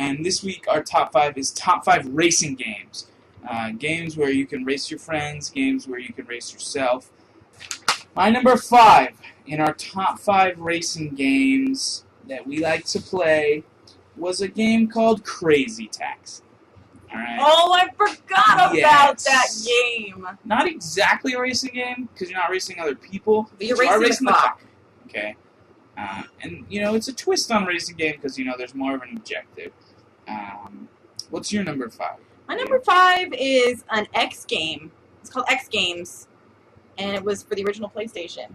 And this week our top 5 is top 5 racing games. Games where you can race your friends, games where you can race yourself. My number 5 in our top 5 racing games that we like to play was a game called Crazy Taxi. Alright. Oh, I forgot about that game. Not exactly a racing game, because you're not racing other people. But you're racing the clock. Okay. And, it's a twist on a racing game, because, there's more of an objective. What's your number 5? My number 5 is an X game. It's called X Games, and it was for the original PlayStation,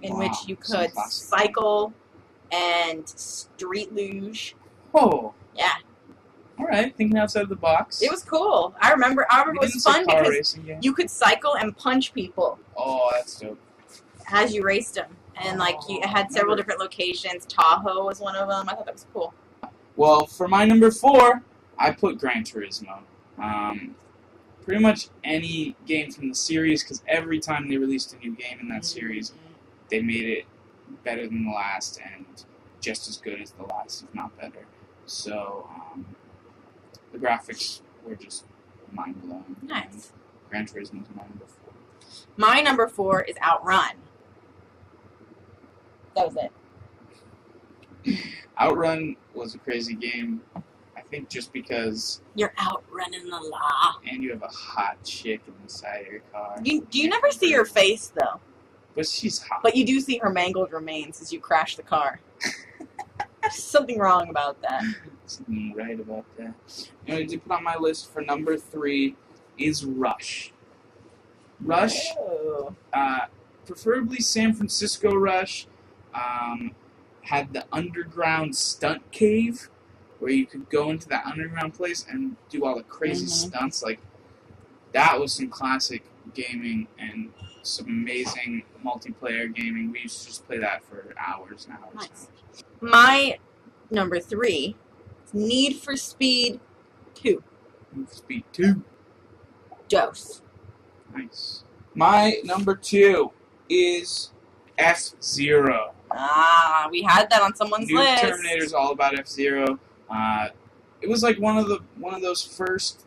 in which you could cycle and street luge. Oh. Yeah. All right, thinking outside the box. It was cool. I remember it was fun because you could cycle and punch people. Oh, that's dope. As you raced them. And, it had several different locations. Tahoe was one of them. I thought that was cool. Well, for my number 4, I put Gran Turismo. Pretty much any game from the series, because every time they released a new game in that series, they made it better than the last and just as good as the last, if not better. So, the graphics were just mind-blowing. Nice. Gran Turismo is my number 4. My number 4 is Outrun. That was it. Outrun was a crazy game. I think just because you're outrunning the law. And you have a hot chick inside your car. Do you never see her face, though? But she's hot. But you do see her mangled remains as you crash the car. There's something wrong about that. Something right about that. To put on my list for number 3 is Rush. Rush, preferably San Francisco Rush, had the underground stunt cave where you could go into that underground place and do all the crazy stunts. That was some classic gaming and some amazing multiplayer gaming. We used to just play that for hours and hours. Nice. My number 3 is Need for Speed 2. Need for Speed 2. Dose. Nice. My number 2 is F-Zero. We had that on someone's list. Terminator's all about F-Zero. It was one of those first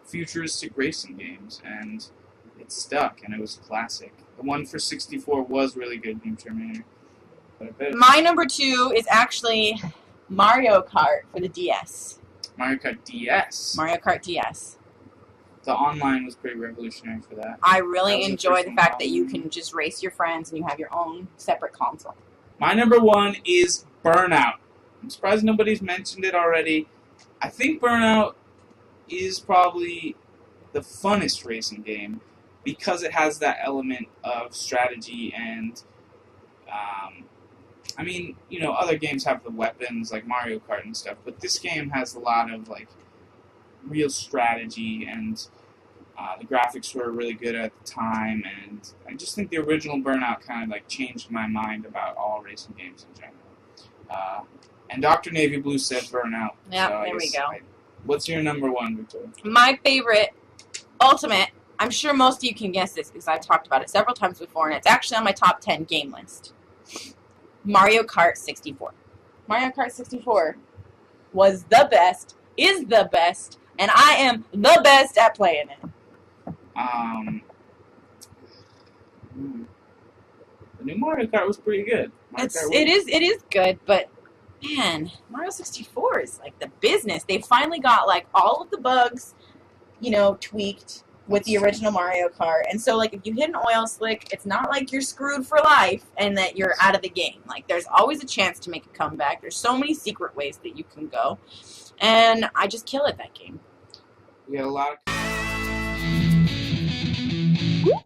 futuristic racing games, and it stuck, and it was classic. The one for 64 was really good, New Terminator. My number 2 is actually Mario Kart for the DS. Mario Kart DS. Mario Kart DS. The online was pretty revolutionary for that. I really enjoy the fact that you can just race your friends and you have your own separate console. My number 1 is Burnout. I'm surprised nobody's mentioned it already. I think Burnout is probably the funnest racing game because it has that element of strategy and, other games have the weapons like Mario Kart and stuff, but this game has a lot of, real strategy, and the graphics were really good at the time, and I just think the original Burnout kind of, changed my mind about all racing games in general. And Dr. Navy Blue said Burnout. Yeah, so there we go. What's your number 1, Victoria? My favorite, ultimate, I'm sure most of you can guess this because I've talked about it several times before, and it's actually on my top 10 game list. Mario Kart 64. Mario Kart 64 was the best, is the best, and I am the best at playing it. The new Mario Kart was pretty good. It is good, but man, Mario 64 is the business. They finally got all of the bugs, tweaked with the original Mario Kart. And so if you hit an oil slick, it's not like you're screwed for life and that you're out of the game. There's always a chance to make a comeback. There's so many secret ways that you can go. And I just kill at that game. We had a lot of